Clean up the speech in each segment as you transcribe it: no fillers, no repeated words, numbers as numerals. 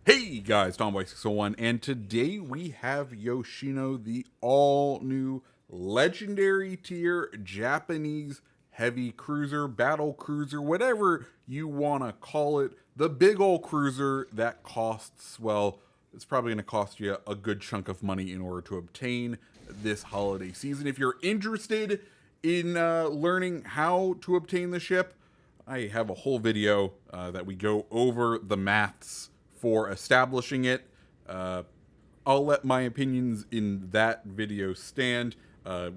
Hey guys, Tomboy601, and today we have Yoshino, the all-new legendary tier Japanese heavy cruiser, battle cruiser, whatever you want to call it. The big old cruiser that costs, well, it's probably going to cost you a good chunk of money in order to obtain this holiday season. If you're interested in learning how to obtain the ship, I have a whole video that we go over the maths for establishing it. I'll let my opinions in that video stand.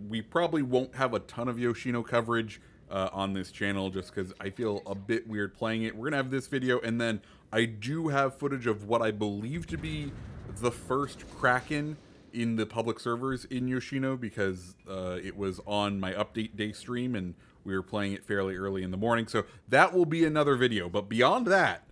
We probably won't have a ton of Yoshino coverage on this channel just because I feel a bit weird playing it. We're going to have this video, and then I do have footage of what I believe to be the first Kraken in the public servers in Yoshino because it was on my update day stream and we were playing it fairly early in the morning. So that will be another video. But beyond that,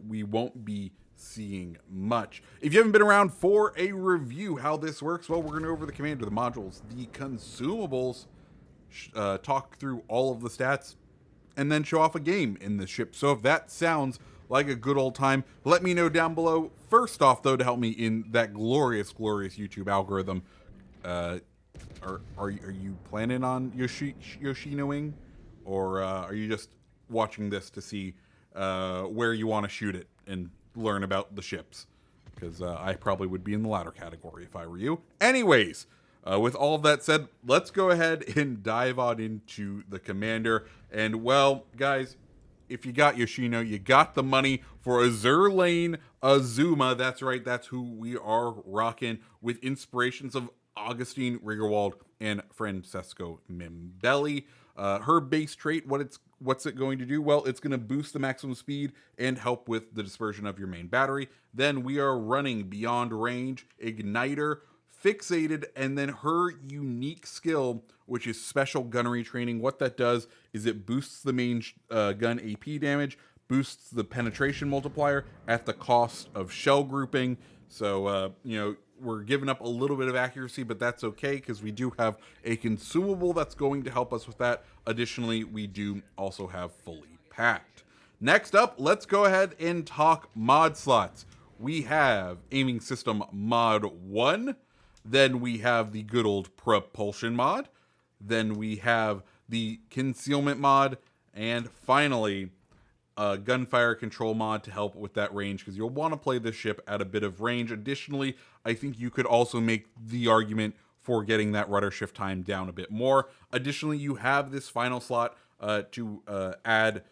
we won't be seeing much. If you haven't been around for a review how this works, well, we're going to go over the commander, the modules, the consumables, talk through all of the stats, and then show off a game in the ship. So if that sounds like a good old time, let me know down below. First off, though, to help me in that glorious, glorious YouTube algorithm, are you planning on Yoshinoing, or are you just watching this to see where you want to shoot it and learn about the ships? Because I probably would be in the latter category if I were you. Anyways, with all of that said, let's go ahead and dive on into the commander. And well, guys, if you got Yoshino, you got the money for a Zerlane Azuma. That's right, that's who we are rocking, with inspirations of Augustine Riggerwald and Francesco Mimbelli. Her base trait, what's it going to do? Well, it's going to boost the maximum speed and help with the dispersion of your main battery. Then we are running Beyond Range, Igniter, Fixated, and then her unique skill, which is Special Gunnery Training. What that does is it boosts the main gun AP damage, boosts the penetration multiplier at the cost of shell grouping. So, we're giving up a little bit of accuracy, but that's okay because we do have a consumable that's going to help us with that. Additionally, we do also have Fully Packed. Next up, let's go ahead and talk mod slots. We have Aiming System Mod 1. Then we have the good old Propulsion mod. Then we have the Concealment mod. And finally, Gunfire Control mod to help with that range, because you'll want to play this ship at a bit of range. Additionally, I think you could also make the argument for getting that rudder shift time down a bit more. Additionally, you have this final slot to add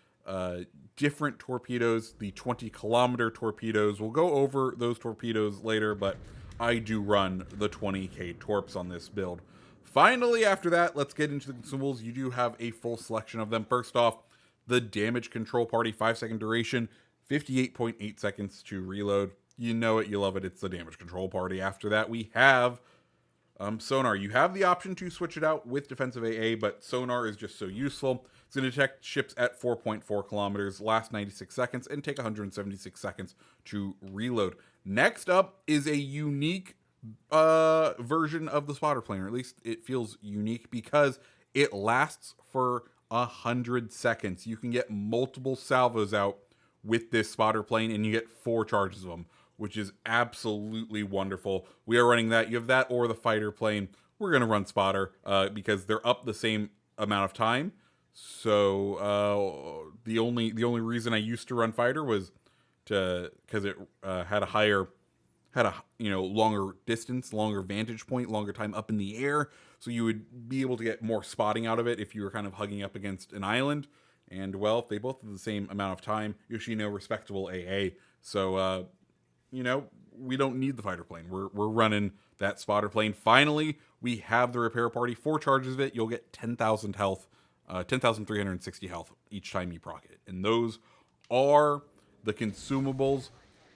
different torpedoes, the 20-kilometer torpedoes. We'll go over those torpedoes later, but I do run the 20k torps on this build. Finally, after that, let's get into the consumables. You do have a full selection of them. First off, the Damage Control Party, 5-second duration, 58.8 seconds to reload. You know it, you love it, it's the Damage Control Party. After that, we have Sonar. You have the option to switch it out with Defensive AA, but Sonar is just so useful. It's going to detect ships at 4.4 kilometers, last 96 seconds, and take 176 seconds to reload. Next up is a unique version of the spotter plane, or at least it feels unique because it lasts for 100 seconds. You can get multiple salvos out with this spotter plane, and you get 4 charges of them, which is absolutely wonderful. We are running that. You have that or the fighter plane. We're going to run spotter because they're up the same amount of time. So the only reason I used to run fighter was because it had a longer distance, longer vantage point, longer time up in the air. So you would be able to get more spotting out of it if you were kind of hugging up against an island. And well, if they both have the same amount of time, Yoshino respectable AA. So, we don't need the fighter plane. We're running that spotter plane. Finally, we have the repair party. 4 charges of it. You'll get 10,000 health, 10,360 health each time you proc it. And those are the consumables.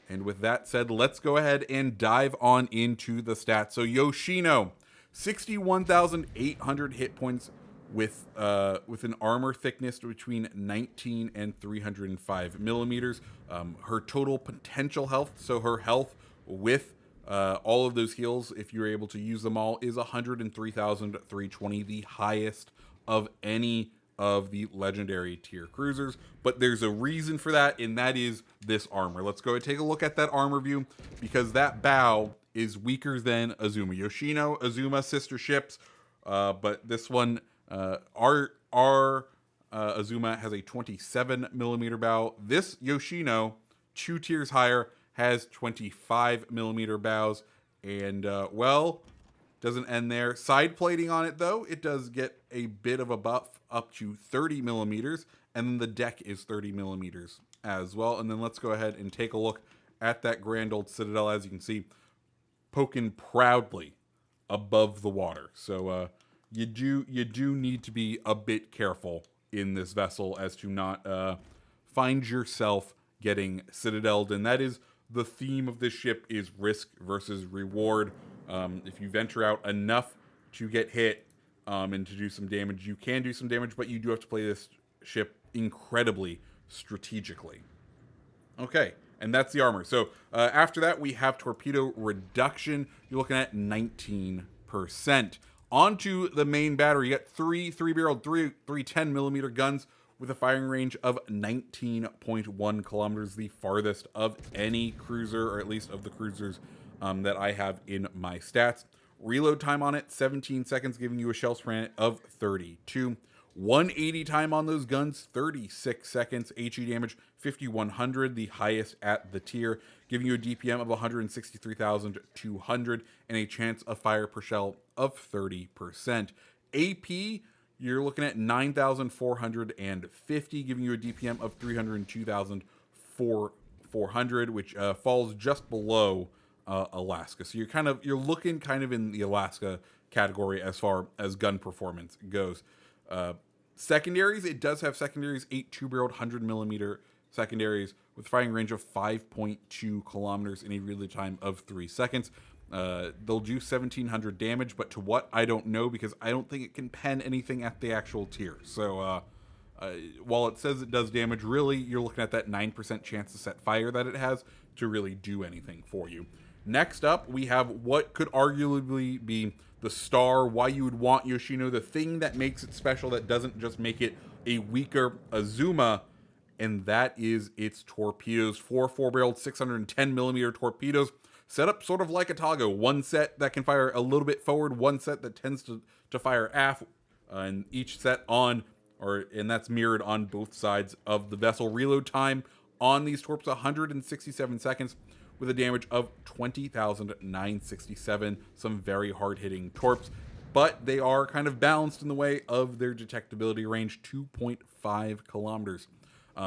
And with that said, let's go ahead and dive on into the stats. So Yoshino, 61,800 hit points with an armor thickness between 19 and 305 millimeters. Her total potential health, so her health with all of those heals, if you're able to use them all, is 103,320, the highest of any of the legendary tier cruisers, but there's a reason for that, and that is this armor. Let's go and take a look at that armor view, because that bow is weaker than Azuma. Yoshino, Azuma, sister ships, but this one, our Azuma has a 27 millimeter bow. This Yoshino, 2 tiers higher, has 25 millimeter bows, and well, doesn't end there. Side plating on it, though, it does get a bit of a buff up to 30 millimeters, and then the deck is 30 millimeters as well. And then let's go ahead and take a look at that grand old citadel. As you can see, poking proudly above the water. So you do need to be a bit careful in this vessel as to not find yourself getting citadeled, and that is the theme of this ship, is risk versus reward. If you venture out enough to get hit and to do some damage, you can do some damage, but you do have to play this ship incredibly strategically. Okay, and that's the armor. So after that, we have torpedo reduction. You're looking at 19%. Onto the main battery, you got three 10 millimeter guns with a firing range of 19.1 kilometers, the farthest of any cruiser, or at least of the cruisers that I have in my stats. Reload time on it, 17 seconds, giving you a shell sprint of 32. 180 time on those guns, 36 seconds. HE damage, 5,100, the highest at the tier, giving you a DPM of 163,200 and a chance of fire per shell of 30%. AP, you're looking at 9,450, giving you a DPM of 302,400, which falls just below Alaska. So you're looking kind of in the Alaska category as far as gun performance goes. Secondaries, it does have secondaries, 8 two-barreled 100 millimeter secondaries with firing range of 5.2 kilometers in a reload time of 3 seconds. They'll do 1,700 damage, but to what, I don't know, because I don't think it can pen anything at the actual tier. So while it says it does damage, really you're looking at that 9% chance to set fire that it has to really do anything for you. Next up, we have what could arguably be the star, why you would want Yoshino, the thing that makes it special, that doesn't just make it a weaker Azuma, and that is its torpedoes. 4-barreled 610 millimeter torpedoes, set up sort of like a Tago. One set that can fire a little bit forward, one set that tends to fire aft, and each set and that's mirrored on both sides of the vessel. Reload time on these torps, 167 seconds, with a damage of 20,967. Some very hard-hitting torps, but they are kind of balanced in the way of their detectability range, 2.5 kilometers.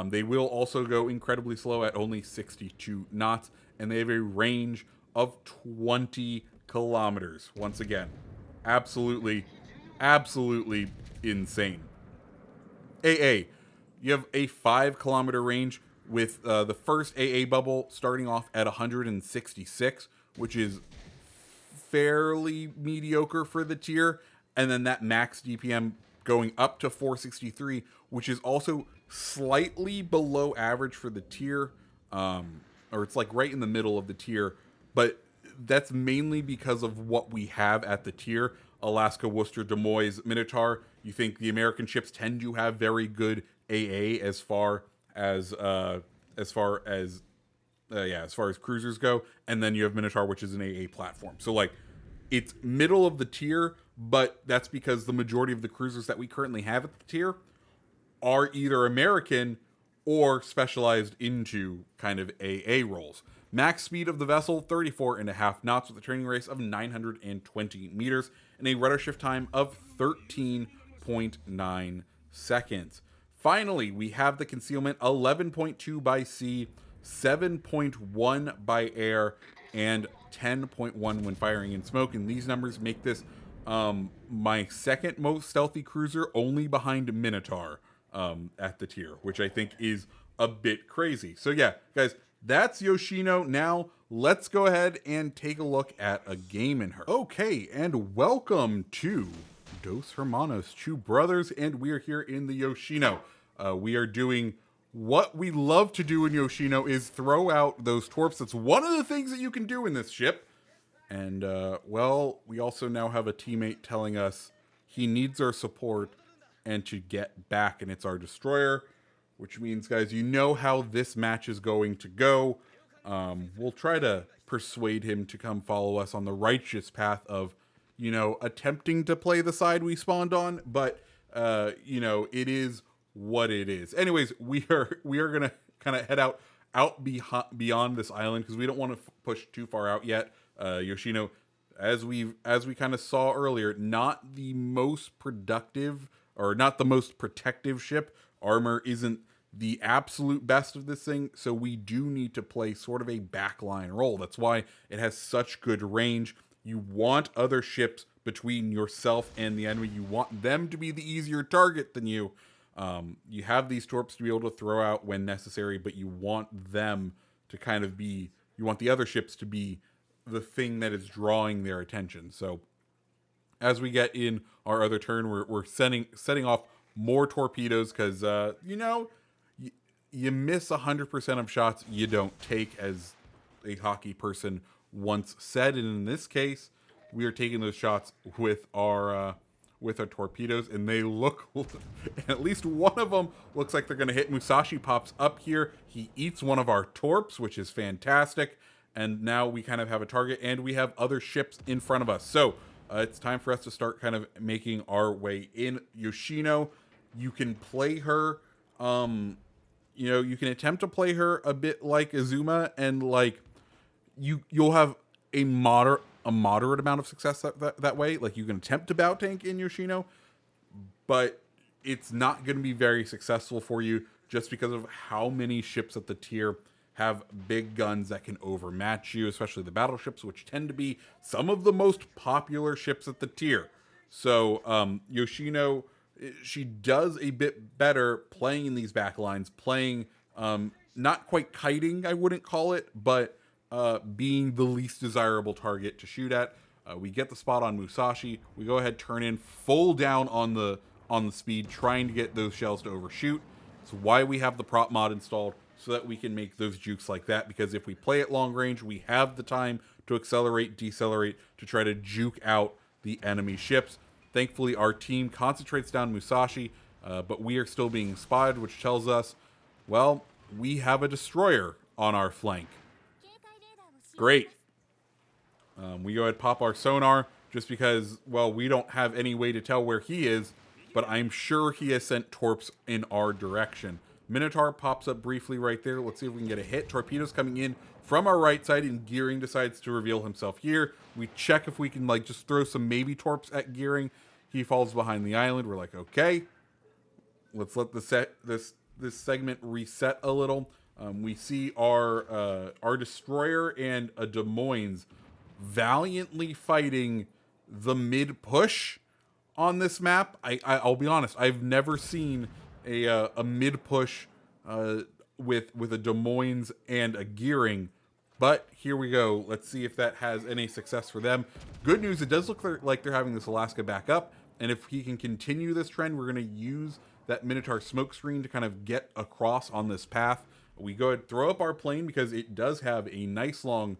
They will also go incredibly slow at only 62 knots, and they have a range of 20 kilometers. Once again, absolutely insane. AA, you have a 5-kilometer range with the first AA bubble starting off at 166, which is fairly mediocre for the tier, and then that max DPM going up to 463, which is also slightly below average for the tier, or it's like right in the middle of the tier, but that's mainly because of what we have at the tier. Alaska, Worcester, Des Moines, Minotaur. You think the American ships tend to have very good AA as far as cruisers go, and then you have Minotaur, which is an AA platform. So like, it's middle of the tier, but that's because the majority of the cruisers that we currently have at the tier are either American or specialized into kind of AA roles. Max speed of the vessel, 34.5 knots with a turning radius of 920 meters and a rudder shift time of 13.9 seconds. Finally, we have the concealment, 11.2 by sea, 7.1 by air, and 10.1 when firing in smoke. And these numbers make this my second most stealthy cruiser, only behind Minotaur at the tier, which I think is a bit crazy. So yeah, guys, that's Yoshino. Now, let's go ahead and take a look at a game in her. Okay, and welcome to Dos Hermanos, Two Brothers, and we are here in the Yoshino. We are doing what we love to do in Yoshino, is throw out those torps. That's one of the things that you can do in this ship. And, well, we also now have a teammate telling us he needs our support and to get back. And it's our destroyer, which means, guys, you know how this match is going to go. We'll try to persuade him to come follow us on the righteous path of, attempting to play the side we spawned on, but it is what it is. Anyways, we are gonna kind of head out beyond this island because we don't want to push too far out yet. Yoshino, as we kind of saw earlier, not the most productive or not the most protective ship. Armor isn't the absolute best of this thing, so we do need to play sort of a backline role. That's why it has such good range. You want other ships between yourself and the enemy. You want them to be the easier target than you. You have these torps to be able to throw out when necessary, but you want them to kind of be, you want the other ships to be the thing that is drawing their attention. So as we get in our other turn, we're setting off more torpedoes because, you miss 100% of shots you don't take, as a hockey person once said. And in this case, we are taking those shots with our torpedoes, and they look, at least one of them looks like they're going to hit. Musashi pops up here. He eats one of our torps, which is fantastic. And now we kind of have a target, and we have other ships in front of us. So it's time for us to start kind of making our way in. Yoshino, you can play her, you can attempt to play her a bit like Azuma, and like you'll have a moderate amount of success that way. Like, you can attempt to bow tank in Yoshino, but it's not going to be very successful for you just because of how many ships at the tier have big guns that can overmatch you, especially the battleships, which tend to be some of the most popular ships at the tier. So Yoshino, she does a bit better playing in these backlines, playing not quite kiting, I wouldn't call it, but being the least desirable target to shoot at. We get the spot on Musashi. We go ahead, turn in full down on the speed, trying to get those shells to overshoot. That's why we have the prop mod installed, so that we can make those jukes like that. Because if we play at long range, we have the time to accelerate, decelerate, to try to juke out the enemy ships. Thankfully, our team concentrates down Musashi, but we are still being spotted, which tells us, well, we have a destroyer on our flank. Great. We go ahead and pop our sonar just because, well, we don't have any way to tell where he is, but I'm sure he has sent torps in our direction. Minotaur pops up briefly right there. Let's see if we can get a hit. Torpedoes coming in from our right side, and Gearing decides to reveal himself here. We check if we can just throw some maybe torps at Gearing. He falls behind the island. We're like, okay, let's let this segment reset a little. We see our destroyer and a Des Moines valiantly fighting the mid push on this map. I'll be honest, I've never seen a mid push with a Des Moines and a Gearing, but here we go. Let's see if that has any success for them. Good news, it does look like they're having this Alaska back up, and if he can continue this trend, we're going to use that Minotaur smoke screen to kind of get across on this path. We go ahead, throw up our plane because it does have a nice long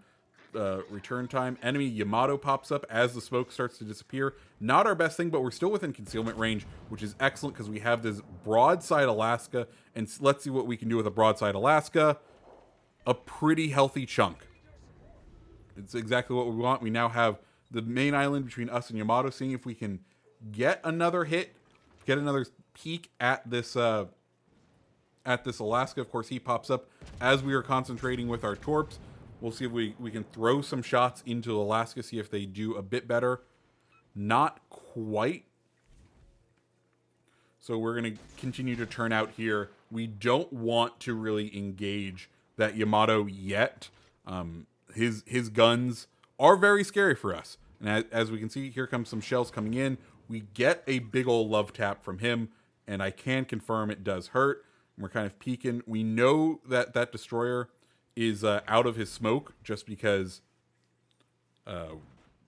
return time. Enemy Yamato pops up as the smoke starts to disappear. Not our best thing, but we're still within concealment range, which is excellent because we have this broadside Alaska. And let's see what we can do with a broadside Alaska. A pretty healthy chunk. It's exactly what we want. We now have the main island between us and Yamato, seeing if we can get another hit, get another peek at this Alaska. Of course, he pops up as we are concentrating with our torps. We'll see if we can throw some shots into Alaska, see if they do a bit better. Not quite. So we're going to continue to turn out here. We don't want to really engage that Yamato yet. His guns are very scary for us. And as we can see, here comes some shells coming in. We get a big old love tap from him, and I can confirm it does hurt. We're kind of peeking. We know that that destroyer is out of his smoke just because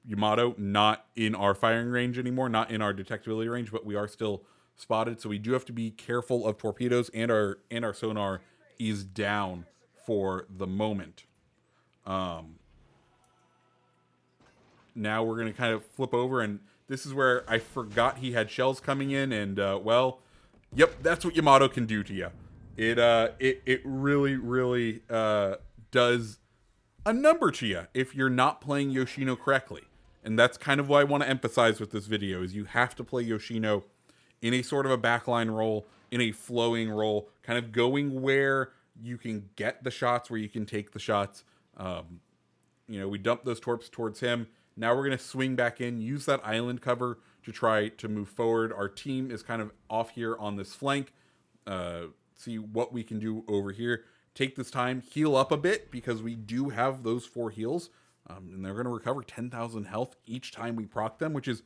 Yamato not in our firing range anymore, not in our detectability range, but we are still spotted. So we do have to be careful of torpedoes, and our sonar is down for the moment. Now we're going to kind of flip over, and This is where I forgot he had shells coming in, and well, yep, that's what Yamato can do to you. It really does a number to you if you're not playing Yoshino correctly. And that's kind of what I want to emphasize with this video, is you have to play Yoshino in a sort of a backline role, in a flowing role, kind of going where you can get the shots, where you can take the shots. You know, we dump those torps towards him. Now we're going to swing back in, use that island cover to try to move forward. Our team is kind of off here on this flank. See what we can do over here. Take this time, heal up a bit, because we do have those 4 heals. And they're going to recover 10,000 health each time we proc them, which is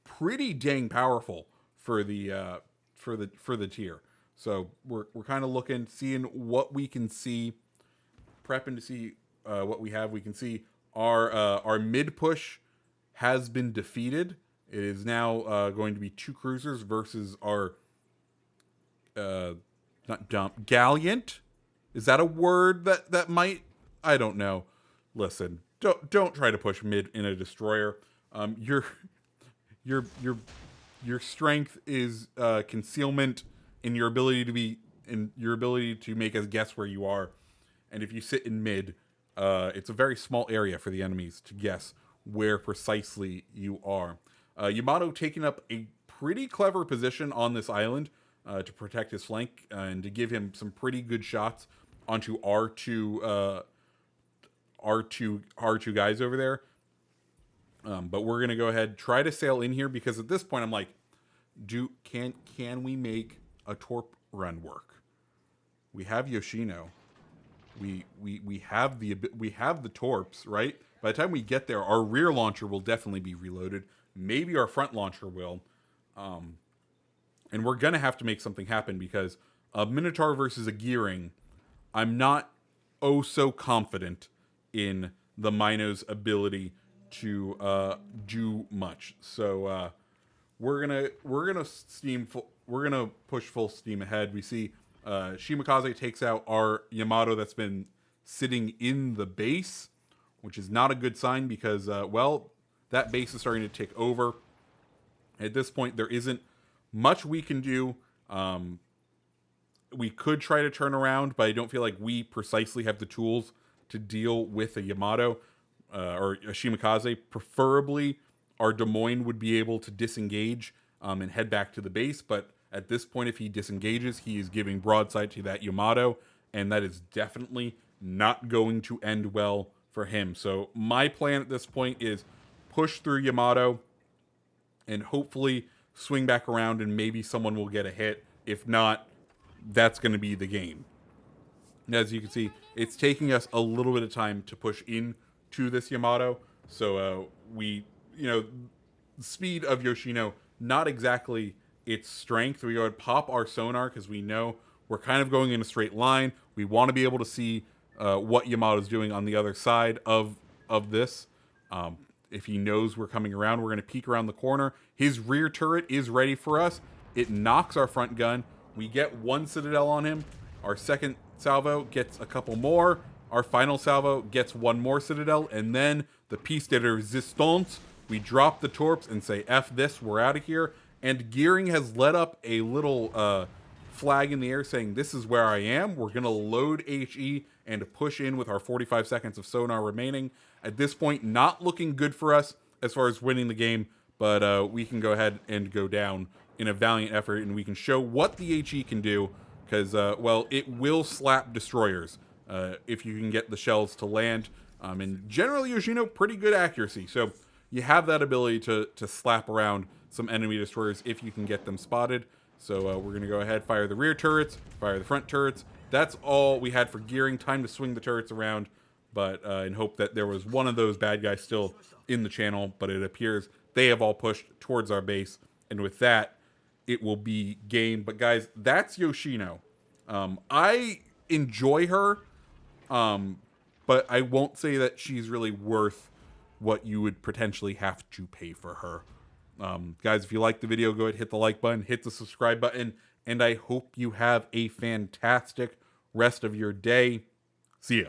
pretty dang powerful for the tier. So we're kind of looking, seeing what we can see, prepping to see what we have. We can see our mid push has been defeated. It is now going to be 2 cruisers versus our gallant. Is that a word that might? I don't know. Listen, don't try to push mid in a destroyer. Your strength is concealment in your ability to make us guess where you are. And if you sit in mid, it's a very small area for the enemies to guess where precisely you are. Yamato taking up a pretty clever position on this island to protect his flank and to give him some pretty good shots onto our two guys over there. But we're gonna go ahead, try to sail in here, because at this point I'm like, can we make a torp run work? We have Yoshino. We have the torps, right? By the time we get there, our rear launcher will definitely be reloaded. Maybe our front launcher will. And we're gonna have to make something happen, because a Minotaur versus a Gearing, I'm not so confident in the Mino's ability to do much. So we're gonna push full steam ahead. We see Shimakaze takes out our Yamato that's been sitting in the base, which is not a good sign, because well, that base is starting to take over. At this point, there isn't much we can do. We could try to turn around, but I don't feel like we precisely have the tools to deal with a Yamato or a Shimakaze. Preferably, our Des Moines would be able to disengage and head back to the base, but at this point, if he disengages, he is giving broadside to that Yamato, and that is definitely not going to end well for him. So my plan at this point is push through Yamato and hopefully swing back around, and maybe someone will get a hit. If not, that's going to be the game. And as you can see, it's taking us a little bit of time to push in to this Yamato. So the speed of Yoshino, not exactly its strength. We go ahead and pop our sonar, because we know we're kind of going in a straight line. We want to be able to see what Yamato's doing on the other side of this. If he knows we're coming around, we're going to peek around the corner. His rear turret is ready for us. It knocks our front gun. We get 1 citadel on him. Our second salvo gets a couple more. Our final salvo gets 1 more citadel. And then the piece de resistance, we drop the torps and say, F this, we're out of here. And Gearing has let up a little flag in the air saying, this is where I am. We're going to load HE and push in with our 45 seconds of sonar remaining. At this point, not looking good for us as far as winning the game, but we can go ahead and go down in a valiant effort, and we can show what the HE can do, because, well, it will slap destroyers if you can get the shells to land. And generally, Yoshino, pretty good accuracy. So you have that ability to slap around some enemy destroyers if you can get them spotted. So we're going to go ahead, fire the rear turrets, fire the front turrets. That's all we had for Gearing. Time to swing the turrets around, but in hope that there was one of those bad guys still in the channel. But it appears they have all pushed towards our base. And with that, it will be game. But guys, that's Yoshino. I enjoy her, but I won't say that she's really worth what you would potentially have to pay for her. Guys, if you like the video, go ahead, hit the like button, hit the subscribe button, and I hope you have a fantastic rest of your day. See ya.